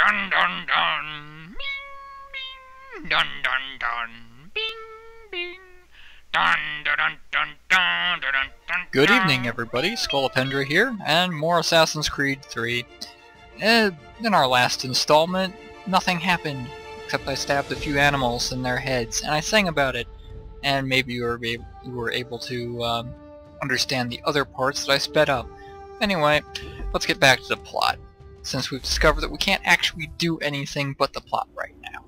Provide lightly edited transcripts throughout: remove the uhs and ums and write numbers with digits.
Dun dun dun. Bing bing. Dun dun dun. Bing bing. Dun dun dun dun dun dun dun. Good evening, everybody. Skullapendra here, and more Assassin's Creed 3. In our last installment, nothing happened, except I stabbed a few animals in their heads, and I sang about it. And maybe you were able to understand the other parts that I sped up. Anyway, let's get back to the plot, since we've discovered that we can't actually do anything but the plot right now.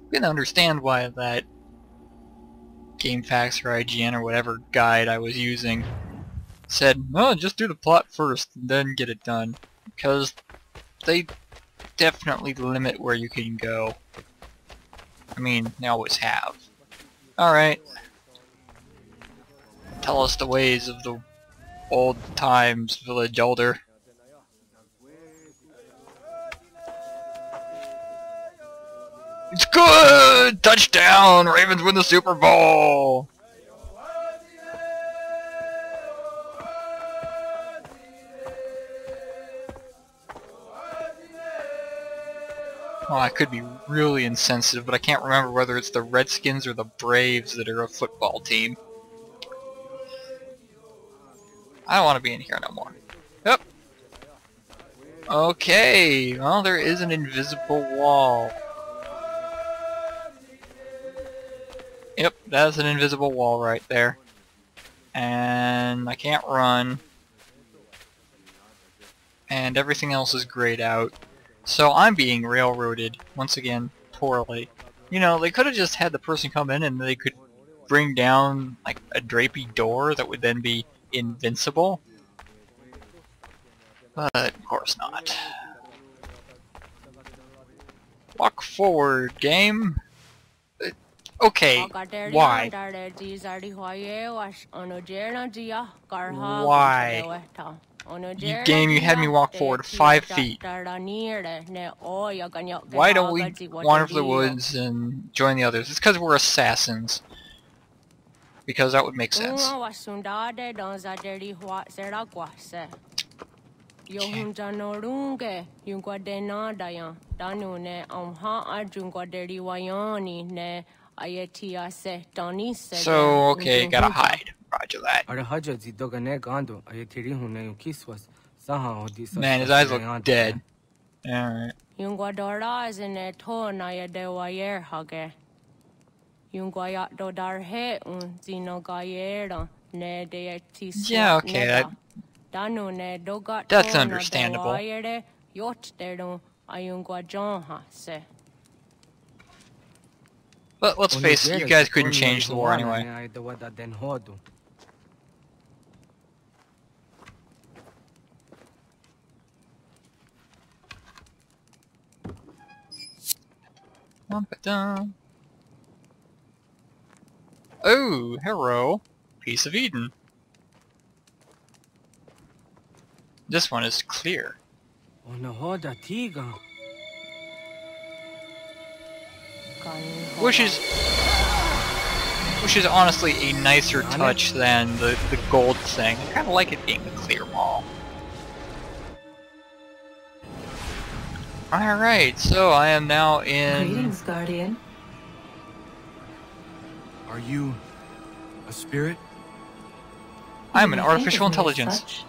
We can understand why that GameFAQs or IGN or whatever guide I was using said, no, just do the plot first and then get it done, because they definitely limit where you can go. I mean, they always have. Alright. Tell us the ways of the old times, village elder. It's good! Touchdown! Ravens win the Super Bowl! Oh, I could be really insensitive, but I can't remember whether it's the Redskins or the Braves that are a football team. I don't want to be in here no more. Yep. Okay, well, there is an invisible wall. Yep, that's an invisible wall right there. And I can't run. And everything else is grayed out. So I'm being railroaded, once again, poorly. You know, they could have just had the person come in and they could bring down, like, a drapey door that would then be invincible. But, of course not. Walk forward, game. Okay, why? Why? You game, you had me walk forward 5 feet. Why don't we wander for the woods and join the others? It's because we're assassins. Because that would make sense. So, okay, gotta hide. Roger that. Man, his eyes look dead. Alright. Yeah, okay, that's understandable. But let's face it, you guys couldn't change the war anyway. Oh, hello. Piece of Eden. This one is clear. Which is honestly a nicer touch than the gold thing. I kinda like it being the clear wall. Alright, so I am now in... Greetings, Guardian. Are you a spirit? I'm an artificial intelligence.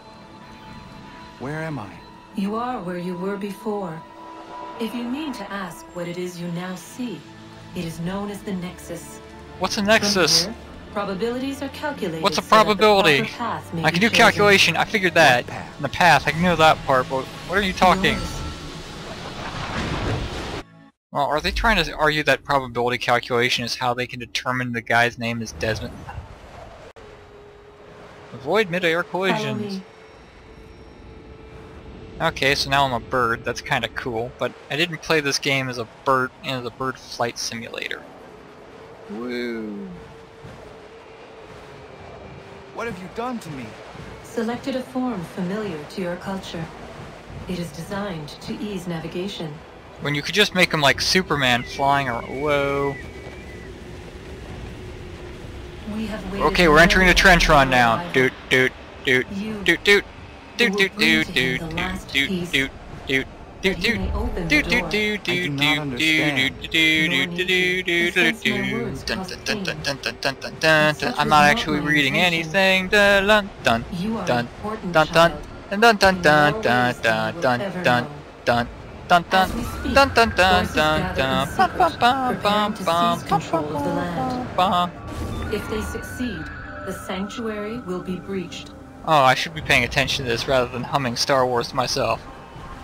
Where am I? You are where you were before. If you mean to ask what it is you now see, it is known as the Nexus. What's a Nexus? From here, probabilities are calculated. What's a so that the probability? proper path may I can be do chosen. calculation, I figured that. path? And the path, I can know that part, but what are you talking? Yours. Well, are they trying to argue that probability calculation is how they can determine the guy's name is Desmond? Avoid mid-air Follow collisions. me. Okay, so now I'm a bird. That's kind of cool, but I didn't play this game as a bird flight simulator. Woo! What have you done to me? Selected a form familiar to your culture. It is designed to ease navigation. When you could just make him like Superman flying or whoa. We have waited Okay, we're entering the trench run now. You Doot doot doot doot doot doot doot doot doot doot doot doot. Do that he do may open do the do door. do I do do do not do understand. do do do do do do Since my do. words Dun cause dun dun pain. dun dun dun dun dun dun. Such I'm was not not actually my reading intention. anything. Dun dun You are dun important, dun dun child, dun dun dun in dun more dun ways than you dun will dun ever dun know. dun dun As dun we speak, dun dun dun forces dun gather in dun. Bum secret, bum bum preparing bum to bum seize bum control of the bum land. bum bum. If they succeed, the sanctuary will be breached. Oh, I should be paying attention to this rather than humming Star Wars to myself.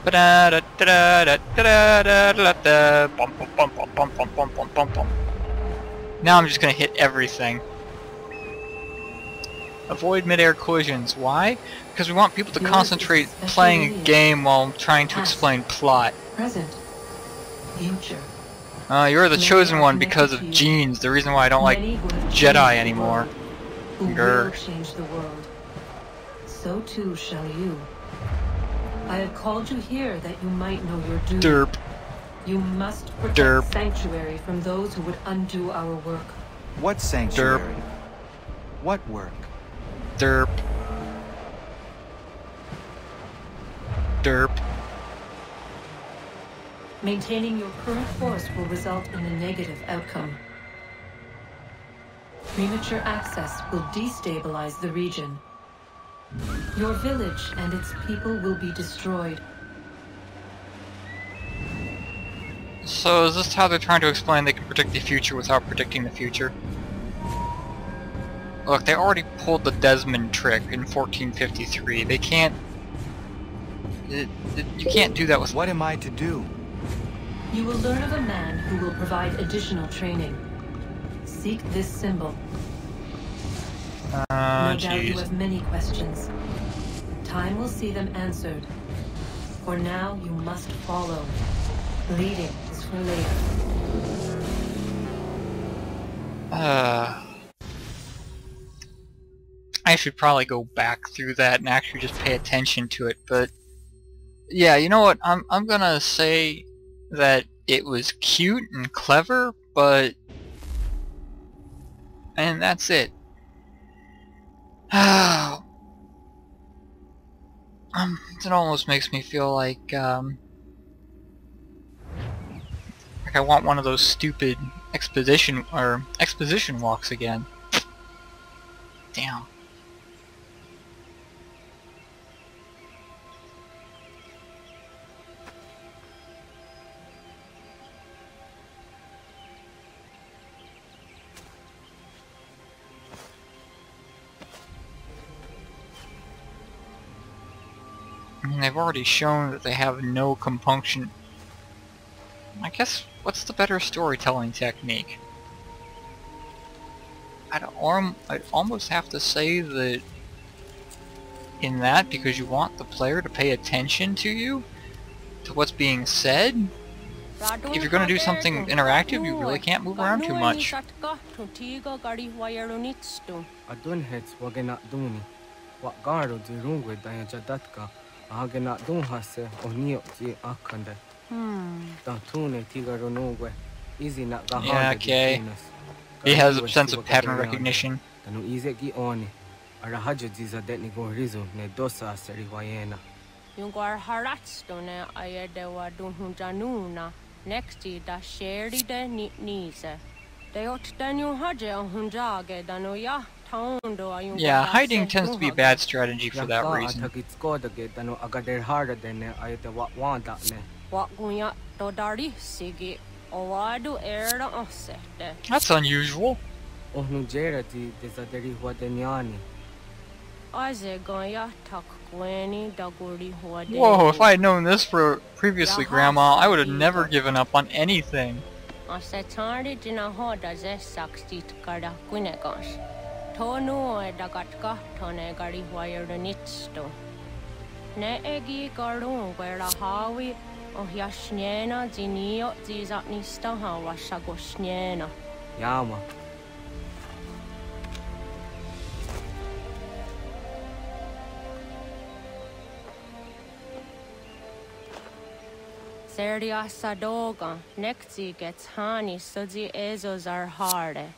Now I'm just gonna hit everything. Avoid mid-air collisions. Why? Because we want people to Yours concentrate is a special playing a lineage. game while trying to Past, explain plot. present, future. You're the Many chosen are one connected because to of you. genes, the reason why I don't like Many who have Jedi changed the anymore. world, who Grr. will change the world. So too shall you. I have called you here that you might know your doom. Derp. You must protect Derp. sanctuary from those who would undo our work. What sanctuary? What work? Derp. Derp. Maintaining your current course will result in a negative outcome. Premature access will destabilize the region. Your village and its people will be destroyed. So is this how they're trying to explain they can predict the future without predicting the future? Look, they already pulled the Desmond trick in 1453. They can't... you can't do that with... What am I to do? You will learn of a man who will provide additional training. Seek this symbol. No doubt you jeez. have many questions. Time will see them answered. For now, you must follow. Leading is for later. I should probably go back through that and actually just pay attention to it, but... Yeah, you know what? I'm gonna say that it was cute and clever, but... And that's it. It almost makes me feel like I want one of those stupid exposition walks again. Damn. I mean, they've already shown that they have no compunction. I guess, what's the better storytelling technique? I'd almost have to say that in that, because you want the player to pay attention to you, to what's being said, if you're going to do something interactive, you really can't move around too much. Yeah, okay. He has a sense of pattern recognition. Yeah, hiding tends to be a bad strategy for that reason. That's unusual. Whoa, if I had known this previously, Grandma, I would have never given up on anything. Yama. Serdia Sadoga, Nekzi gets Hani Sudzi Ezos are harde.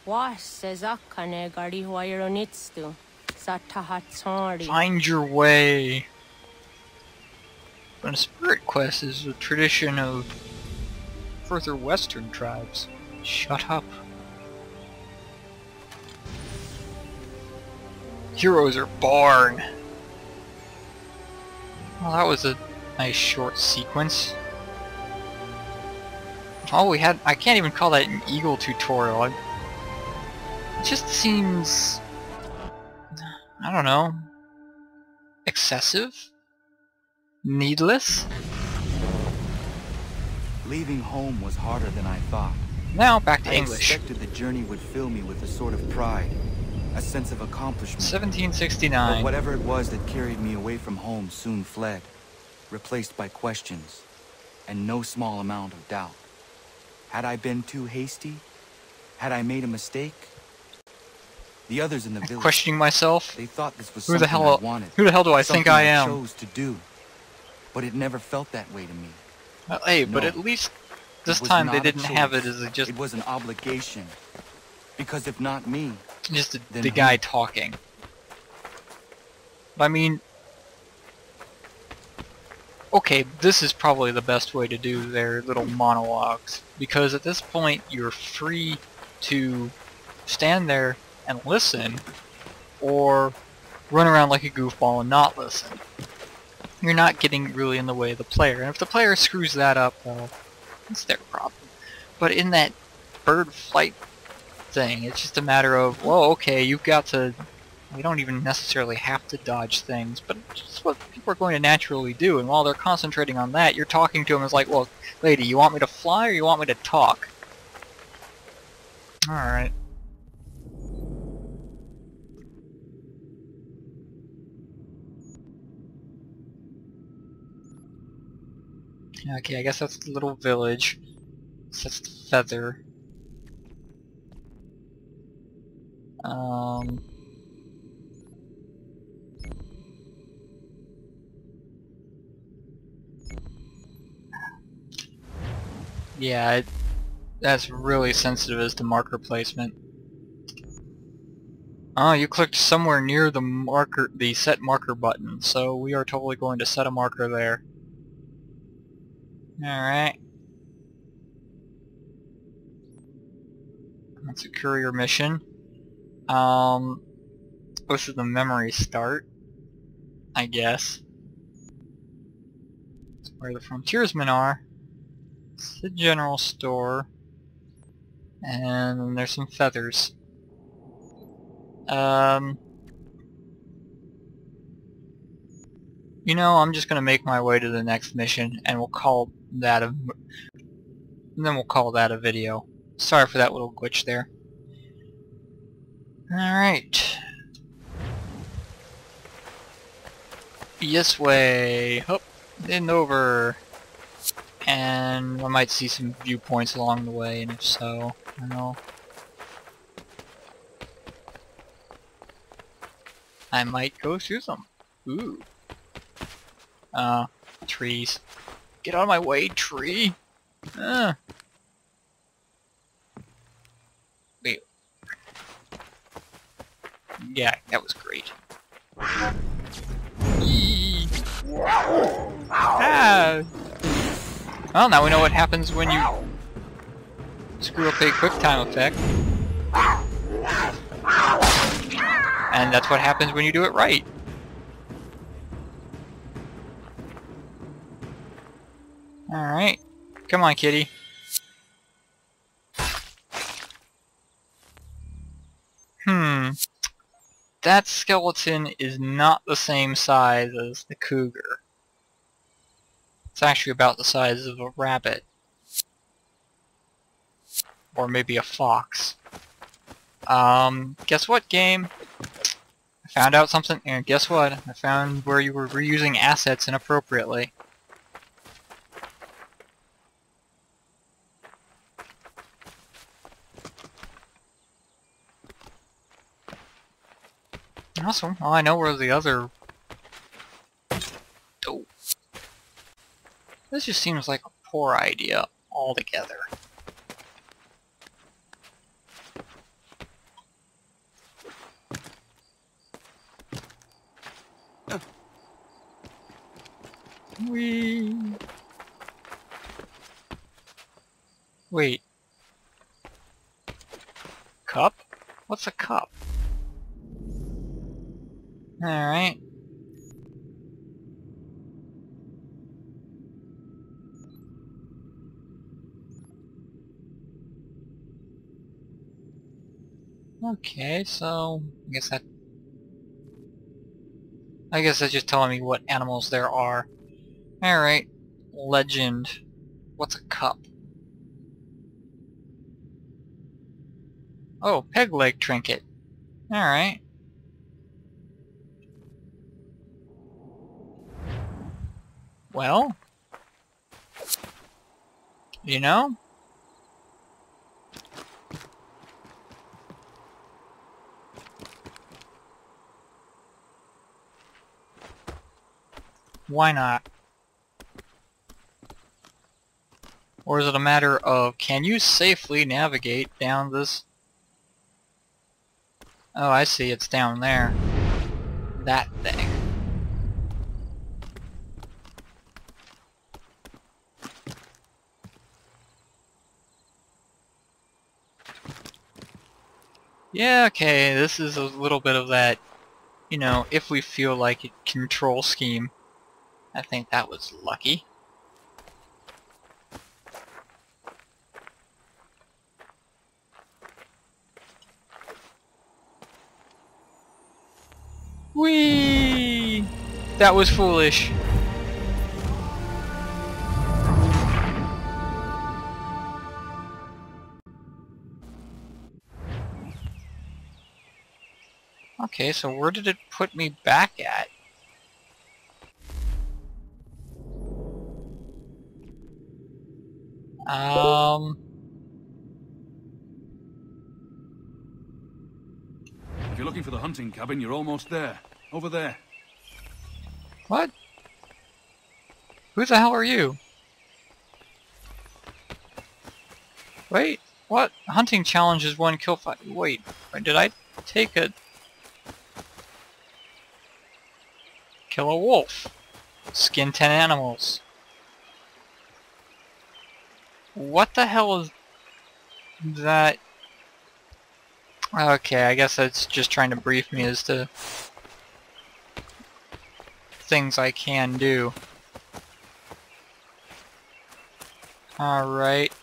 Was Sezakane Gari Huayronitstu, Satahatsari. Find your way. But a spirit quest is a tradition of further western tribes. Shut up. Heroes are born. Well, that was a nice short sequence. Oh, we had... I can't even call that an eagle tutorial. It just seems... I don't know. Excessive? Needless? Leaving home was harder than I thought. Now, back to I English. expected the journey would fill me with a sort of pride, a sense of accomplishment. 1769. But whatever it was that carried me away from home soon fled, replaced by questions, and no small amount of doubt. Had I been too hasty? Had I made a mistake? The others in the village, Questioning myself. they thought this was Who the something hell? I wanted. Who the hell do I think something I am? chose to do, but it never felt that way to me. Well, hey, but No. at least this It was time they not a didn't have it choice. as just It was an obligation. Because if not me, then the who? guy talking. I mean, okay, this is probably the best way to do their little monologues, because at this point you're free to stand there and listen, or run around like a goofball and not listen. You're not getting really in the way of the player, and if the player screws that up, well, it's their problem. But in that bird flight thing, it's just a matter of, well, okay, you've got to... You don't even necessarily have to dodge things, but it's just what people are going to naturally do, and while they're concentrating on that, you're talking to them as like, well, lady, you want me to fly or you want me to talk? Alright. Okay, I guess that's the little village. So that's the feather. Yeah, that's really sensitive as to marker placement. Oh, you clicked somewhere near the marker, the set marker button, so we are totally going to set a marker there. Alright. That's a courier mission. This is the memory start, I guess. That's where the frontiersmen are. It's the general store. And then there's some feathers. You know, I'm just gonna make my way to the next mission, and we'll call that a... And then we'll call that a video. Sorry for that little glitch there. Alright. This way. Up and over. And I might see some viewpoints along the way, and if so, I don't know. I might go through them. Ooh. Trees. Get out of my way, tree! Wait. Yeah, that was great. Eee. Ah! Well, now we know what happens when you screw up a QuickTime effect. And that's what happens when you do it right. Alright. Come on, kitty. That skeleton is not the same size as the cougar. It's actually about the size of a rabbit. Or maybe a fox. Guess what, game? I found out something, and guess what? I found where you were reusing assets inappropriately. Awesome. Well, I know where the other... Oh. This just seems like a poor idea altogether. Whee! Wait. Cup? What's a cup? Alright. Okay, so I guess that's just telling me what animals there are. Alright. Legend. What's a cup? Oh, peg leg trinket. Alright. Well, you know? Why not? Or is it a matter of, can you safely navigate down this? Oh, I see, it's down there. That thing. Yeah, okay, this is a little bit of that, you know, if we feel like it, control scheme. I think that was lucky. Whee! That was foolish. Okay, so where did it put me back at? If you're looking for the hunting cabin, you're almost there. Over there. What? Who the hell are you? Wait, what? Hunting challenge is 1 kill fight. Wait, did I take a... Kill a wolf. Skin 10 animals. What the hell is that? Okay, I guess that's just trying to brief me as to things I can do. Alright.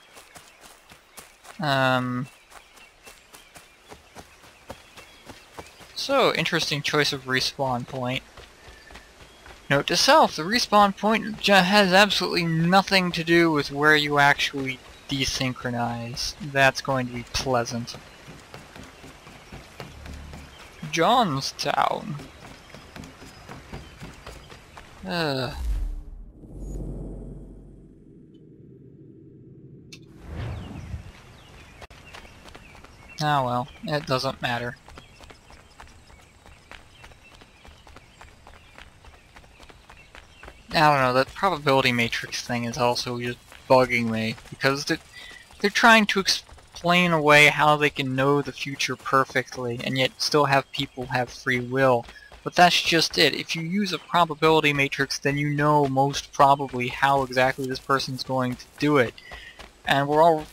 So, interesting choice of respawn point. Note to self, the respawn point has absolutely nothing to do with where you actually desynchronize. That's going to be pleasant. Johnstown. Ugh. Ah well, it doesn't matter. I don't know, that probability matrix thing is also just bugging me, because they're trying to explain away how they can know the future perfectly, and yet still have people have free will. But that's just it. If you use a probability matrix, then you know most probably how exactly this person's going to do it. And we're all...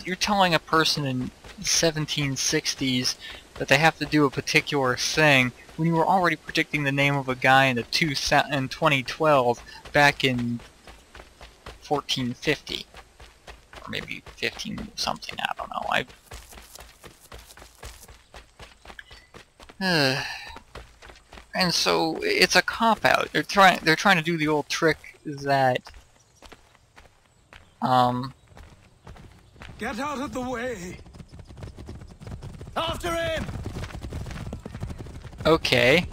You're telling a person in the 1760s that they have to do a particular thing, when you were already predicting the name of a guy in 2012 back in 1450. Or maybe 15 something, I don't know. And so it's a cop-out. They're trying to do the old trick that Get out of the way! After him! Okay.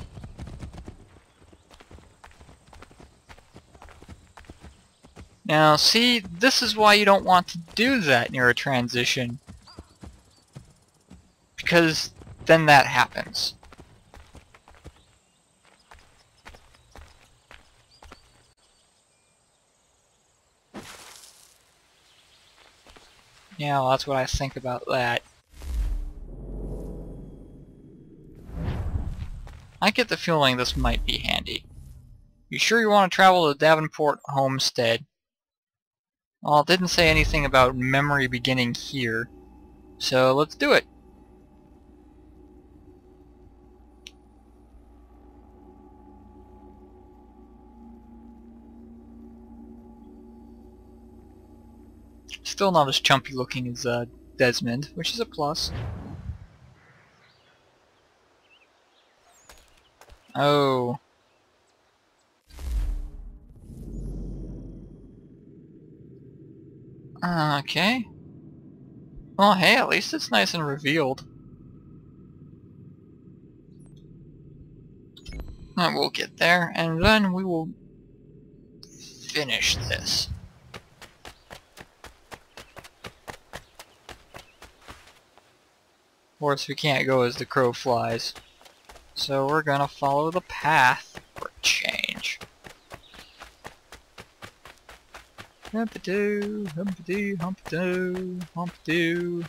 Now, see, this is why you don't want to do that near a transition. Because then that happens. Yeah, well, that's what I think about that. I get the feeling this might be handy. You sure you want to travel to Davenport Homestead? Well, it didn't say anything about memory beginning here. So let's do it. Still not as chumpy looking as Desmond, which is a plus. Oh. Okay. Well, hey, at least it's nice and revealed. And we'll get there, and then we will finish this. Of course, we can't go as the crow flies. So we're gonna follow the path for a change. Humpty-doo, humpty-doo, humpty-doo, humpty-doo.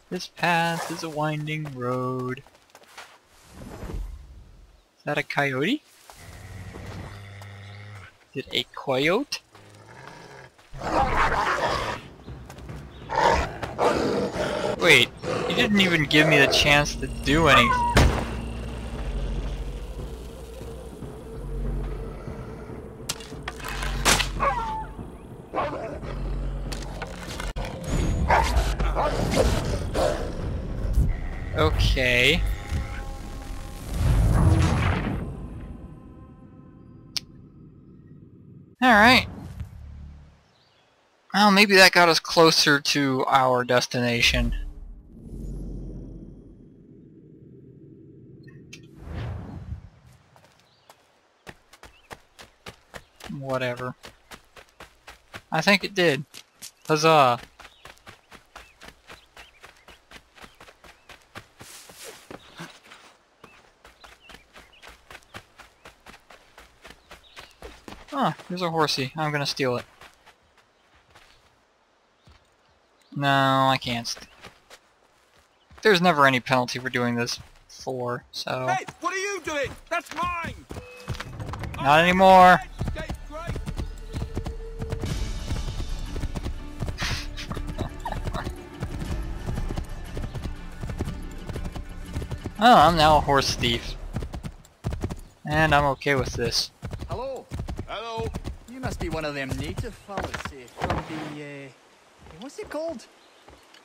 This path is a winding road. Is that a coyote? Is it a coyote? Wait, you didn't even give me the chance to do anything. Okay. Alright. Well, maybe that got us closer to our destination. Whatever. I think it did. Huzzah. Oh, here's a horsey. I'm gonna steal it. No, I can't. There's never any penalty for doing this before, so... Hey, what are you doing? That's mine! Not anymore! Oh, I'm now a horse thief. And I'm okay with this. Hello. Hello. You must be one of them native fellas from the, what's it called?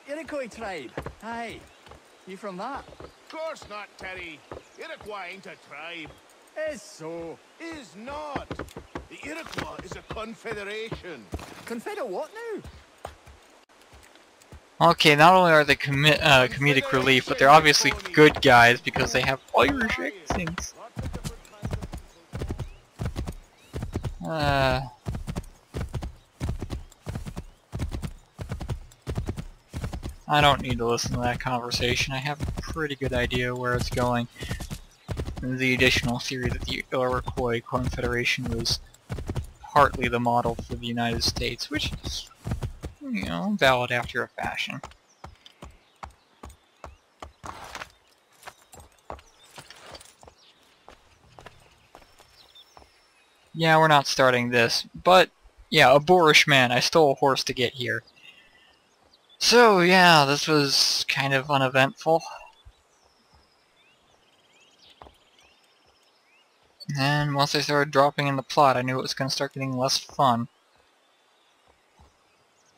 Iroquois tribe. Aye. You from that? Of course not, Terry. Iroquois ain't a tribe. Is so. Is not. The Iroquois is a confederation. Confederate what now? Okay, not only are they comedic relief, but they're obviously good guys because they have Irish accents. I don't need to listen to that conversation. I have a pretty good idea where it's going. The additional theory that the Iroquois Confederation was partly the model for the United States, which is, you know, valid after a fashion. Yeah, we're not starting this, but yeah, a boorish man. I stole a horse to get here. So yeah, this was kind of uneventful. And once I started dropping in the plot, I knew it was going to start getting less fun.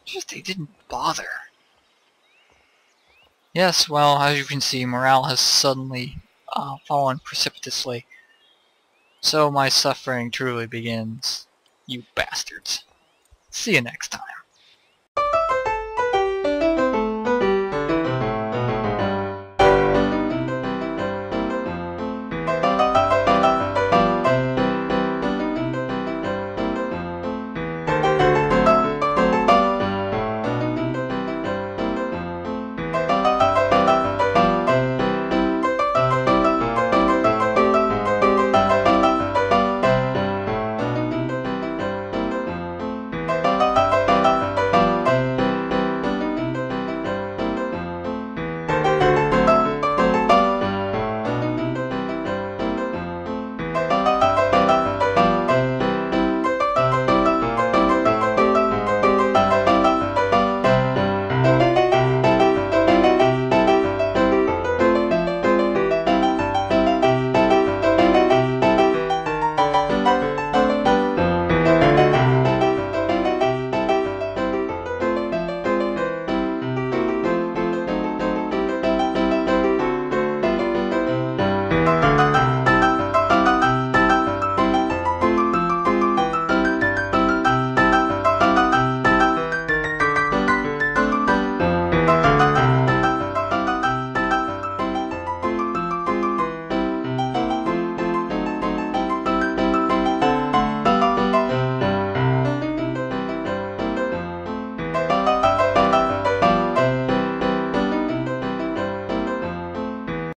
Just they didn't bother. Yes, well, as you can see, morale has suddenly fallen precipitously. So my suffering truly begins. You bastards. See you next time.